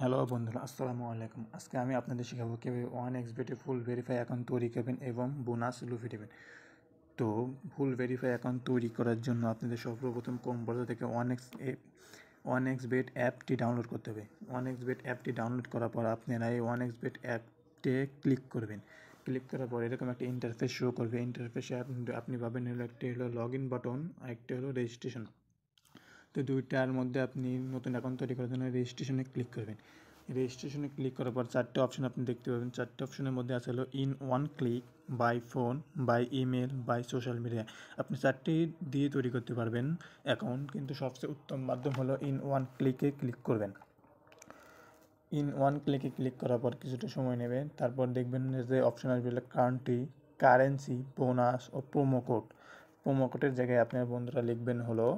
Hello বন্ধুরা, আসসালামু আলাইকুম। আজকে আমি আপনাদের শেখাবো কীভাবে 1xBet ফুল ভেরিফাই অ্যাকাউন্ট তৈরি করবেন এবং বোনাস লুফে দেবেন। তো ফুল ভেরিফাই অ্যাকাউন্ট তৈরি করার জন্য আপনাদের সর্বপ্রথম কম্পিউটার থেকে 1xBet অ্যাপটি ডাউনলোড করতে হবে। 1xBet অ্যাপটি ডাউনলোড করার পর আপনারা এই 1xBet অ্যাপটে ক্লিক করবেন। ক্লিক করার পর এরকম একটা ইন্টারফেস শো করবে। ইন্টারফেসে আপনি পাবেন একটি হলো লগ ইন বাটন আর একটি হলো রেজিস্ট্রেশন। তো দুইটার মধ্যে আপনি নতুন অ্যাকাউন্ট তৈরি করার জন্য রেজিস্ট্রেশনে ক্লিক করবেন। রেজিস্ট্রেশনে ক্লিক করার পর চারটে অপশন আপনি দেখতে পাবেন। চারটে অপশনের মধ্যে আছে হলো in one click, by phone, by email, by social media. আপনি চারটি দিয়ে তৈরি করতে পারবেন অ্যাকাউন্ট, কিন্তু সবচেয়ে উত্তম মাধ্যম হলো ইন ওয়ান ক্লিকে ক্লিক করবেন। ইন ওয়ান ক্লিকে ক্লিক করার পর কিছুটা সময় নেবে। তারপর দেখবেন যে অপশন আসবে কান্ট্রি, কারেন্সি, বোনাস ও প্রোমো কোড। প্রোমো কোডের জায়গায় আপনার বন্ধুরা লিখবেন হলো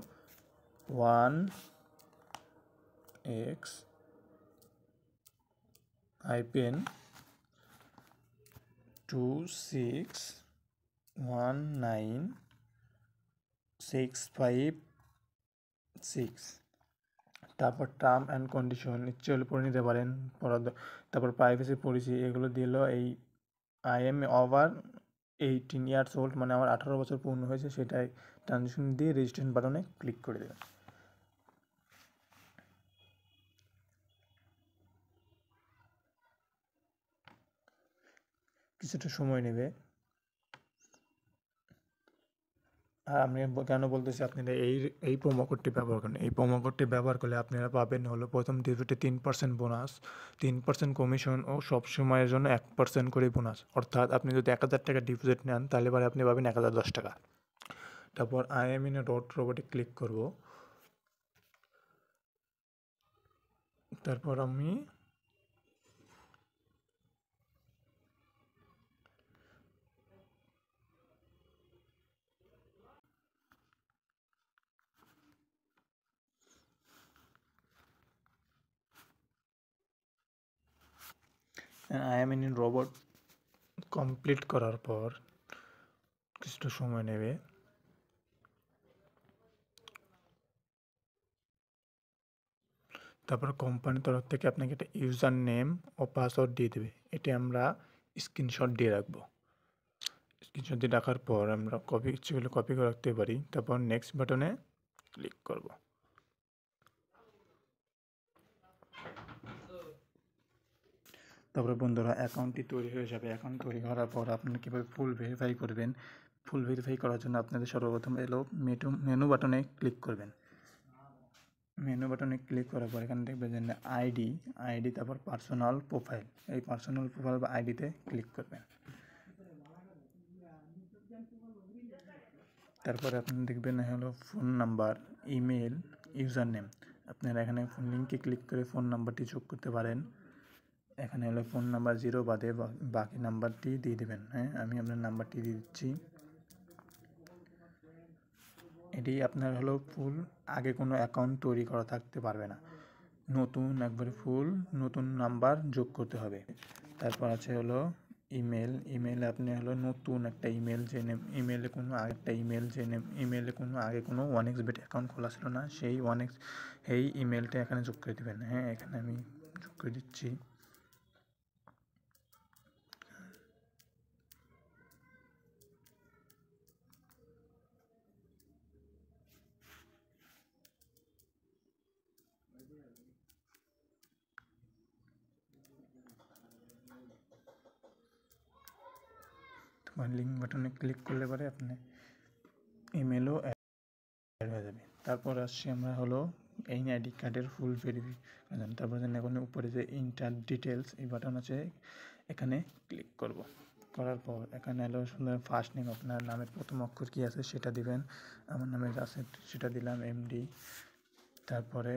1x-2619-656। তারপর টার্ম অ্যান্ড কন্ডিশন ইচ্ছে হলে পড়ে নিতে পারেন। তারপর প্রাইভেসি পলিসি এগুলো দিল এই I am over 18 years old, মানে আমার 18 বছর পূর্ণ হয়েছে, সেটাই ট্রানজিশন দিয়ে রেজিস্ট্রেশন বাটনে ক্লিক করে দেবেন। কিছুটা সময় নেবে। আর আমি কেন বলতেছি আপনারা এই প্রোমো কোডটি ব্যবহার করেন। এই প্রোমো কোডটি ব্যবহার করলে আপনারা পাবেন হলো প্রথম ডিপোজিটে 3% বোনাস, 3% কমিশন ও সব সময়ের জন্য 1% করে বোনাস। অর্থাৎ আপনি যদি 1000 টাকা ডিপোজিট নেন তাহলে পরে আপনি পাবেন 1010 টাকা। তারপর I am in a dot রোবটে ক্লিক করব। তারপর আমি I am in robot complete করার পর কিছুটা সময় নেবে। তারপর কোম্পানির তরফ থেকে আপনাকে একটা ইউজার নেম ও পাসওয়ার্ড দিয়ে দেবে। এটি আমরা স্ক্রিনশট দিয়ে রাখবো। স্ক্রিনশট দিয়ে রাখার পর আমরা ইচ্ছে করলে কপি করে রাখতে পারি। তারপর নেক্সট বাটনে ক্লিক করব। তারপরে বন্ধুরা অ্যাকাউন্টটি তৈরি হয়ে যাবে। অ্যাকাউন্ট তৈরি করার পর আপনারা কীভাবে ফুল ভেরিফাই করবেন। ফুল ভেরিফাই করার জন্য আপনাদের সর্বপ্রথম মেনু বাটনে ক্লিক করবেন। মেনু বাটনে ক্লিক করার পর এখানে দেখবেন যে আইডি তারপর পার্সোনাল প্রোফাইল। এই পার্সোনাল প্রোফাইল বা আইডিতে ক্লিক করবেন। তারপরে আপনি দেখবেন হলো phone number, email, user name. আপনারা এখানে ফোন লিঙ্কে ক্লিক করে ফোন নাম্বারটি যোগ করতে পারেন। এখানে হলো ফোন নাম্বার 0 বাদে বাকি নাম্বারটি দিয়ে দেবেন। হ্যাঁ, আমি আপনার নাম্বারটি দিয়ে দিচ্ছি। এটি আপনার হলো ফুল, আগে কোনো অ্যাকাউন্ট তৈরি করা থাকতে পারবে না, নতুন একবারে ফুল নতুন নাম্বার যোগ করতে হবে। তারপর আছে হলো ইমেলে আপনি হলো নতুন একটা ইমেল যে নেম, ইমেলে কোনো আগে কোনো 1xBet অ্যাকাউন্ট খোলা ছিল না, সেই ইমেলটা এখানে যোগ করে দেবেন। হ্যাঁ, এখানে আমি যোগ করে দিচ্ছি। তোমার লিঙ্ক বাটনে ক্লিক করলে পরে আপনি ইমেলও অ্যাড হয়ে যাবে। তারপর আসছি আমরা হলো এই আইডি কার্ডের ফুল ভেরিফিকেশন। তারপর এখন উপরে যে ইন্টার ডিটেলস এই বাটন আছে, এখানে ক্লিক করব। করার পর এখানে হলো সুন্দর ফার্স্ট নেম, আপনার নামের প্রথম অক্ষর কী আছে সেটা দিবেন। আমার নামের আছে সেটা দিলাম এমডি। তারপরে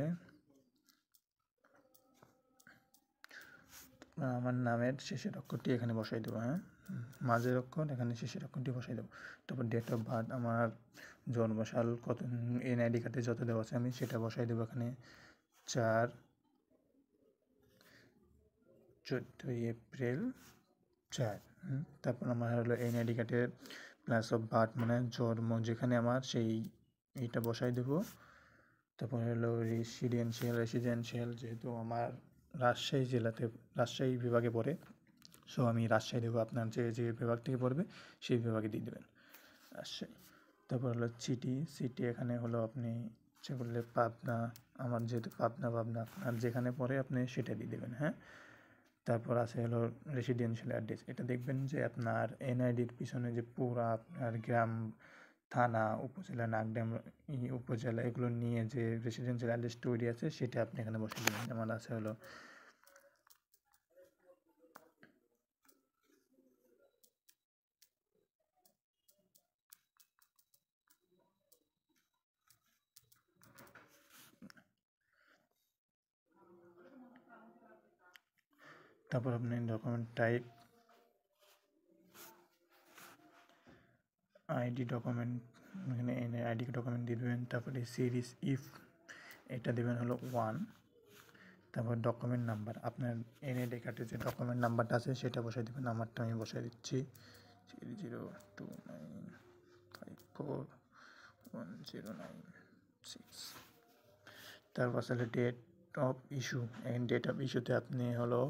আমার নামের শেষের অক্ষরটি এখানে বসাই দেবো। হ্যাঁ, মাঝের অক্ষর এখানে শেষের অক্ষরটি বসাই দেবো। তারপর ডেট অফ বার্থ, আমার জন্মসাল কত এনআইডি কার্ডে যত দেওয়া আছে আমি সেটা বসাই দেবো এখানে 14 এপ্রিল 4। তারপর আমার হলো এনআইডি কার্ডের প্লেস অফ বার্থ মানে জন্ম যেখানে আমার এইটা বসাই দেবো। তারপর হলো রেসিডেন্সিয়াল যেহেতু আমার রাজশাহী জেলাতে, রাজশাহী বিভাগে পড়ে। সো আমি রাজশাহী দেবো, আপনার যে যে বিভাগ থেকে পড়বে সেই বিভাগে দিয়ে দেবেন রাজশাহী। তারপর হলো সিটি এখানে হলো আপনি ইচ্ছে করলে পাবনা, আমার যেহেতু পাবনা আপনার যেখানে পড়ে আপনি সেটা দিয়ে দেবেন, হ্যাঁ। তারপর আছে হলো রেসিডেন্সিয়াল অ্যাড্রেস, এটা দেখবেন যে আপনার এনআইডির পিছনে যে পুরা আপনার গ্রাম, থানা, উপজেলা, নাগডাম উপজেলা এগুলো নিয়ে যে রেসিডেন্সিয়াল অ্যাড্রেস তৈরি আছে সেটা আপনি এখানে বসে দেবেন। যেমন আছে হলো তারপর আপনি ডকুমেন্ট টাইপ আইডি ডকুমেন্ট, এখানে এনে আইডি ডকুমেন্ট দিয়ে দেবেন। তারপরে সিরিজ ইফ এটা দেবেন হলো 1। তারপর ডকুমেন্ট নাম্বার, আপনার এনআইডি কার্ডের যে ডকুমেন্ট নাম্বারটা আছে সেটা বসাই দেবেন। নাম্বারটা আমি বসাই দিচ্ছি 00295410996। তারপর আসলে date of issue, date of ইস্যুতে আপনি হলো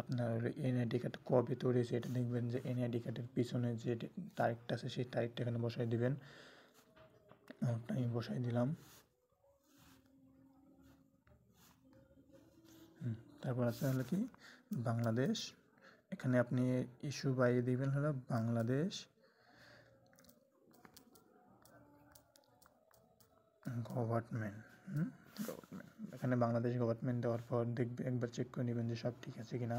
আপনার এনআইডি কার্ড কবে তৈরি হয়েছে এটা দেখবেন যে এনআইডি কার্ডের পিছনে যে তারিখটা আছে সেই তারিখটা এখানে বসাই দিবেন। আমারটা আমি বসাই দিলাম। তারপর আছে হলো কি বাংলাদেশ, এখানে আপনি ইস্যু বাইরে দিবেন হলো বাংলাদেশ গভর্নমেন্ট। গভর্নমেন্ট, এখানে বাংলাদেশ গভর্নমেন্ট দেওয়ার পর দেখবে একবার চেক করে নেবেন যে সব ঠিক আছে কিনা।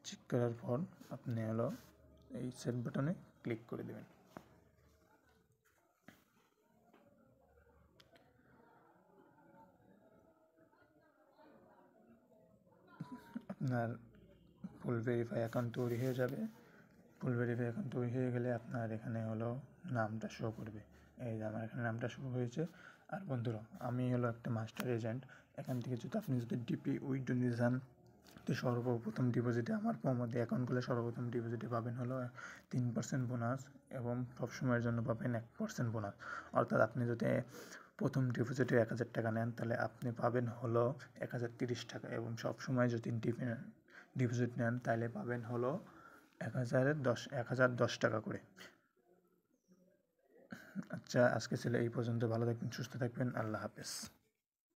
চেক করার পর আপনি হলো এই সেট বাটনে ক্লিক করে দেবেন। আপনার ফুল ভেরিফাই অ্যাকাউন্ট তৈরি হয়ে যাবে। ফুল ভেরিফাই অ্যাকাউন্ট তৈরি হয়ে গেলে আপনার এখানে হলো নামটা শো করবে। এই যে আমার এখানে নামটা শো হয়েছে। আর বন্ধুরা, আমি হলো একটা মাস্টার এজেন্ট। এখান থেকে যদি আপনি যদি ডিপি উইথড্র নিতে চান, তো সর্বপ্রথম ডিপোজিটে আমার প্রমোদে অ্যাকাউন্ট খুলে সর্বপ্রথম ডিপোজিটে পাবেন হলো 3% বোনাস এবং সবসময়ের জন্য পাবেন 1% বোনাস। অর্থাৎ আপনি যদি প্রথম ডিপোজিটে 1000 টাকা নেন তাহলে আপনি পাবেন হলো 1030 টাকা, এবং সবসময় যদি ডিপোজিট নেন তাহলে পাবেন হলো 1010 টাকা করে। আচ্ছা, আজকে ছিল এই পর্যন্ত। ভালো থাকবেন, সুস্থ থাকবেন, আল্লাহ হাফেজ।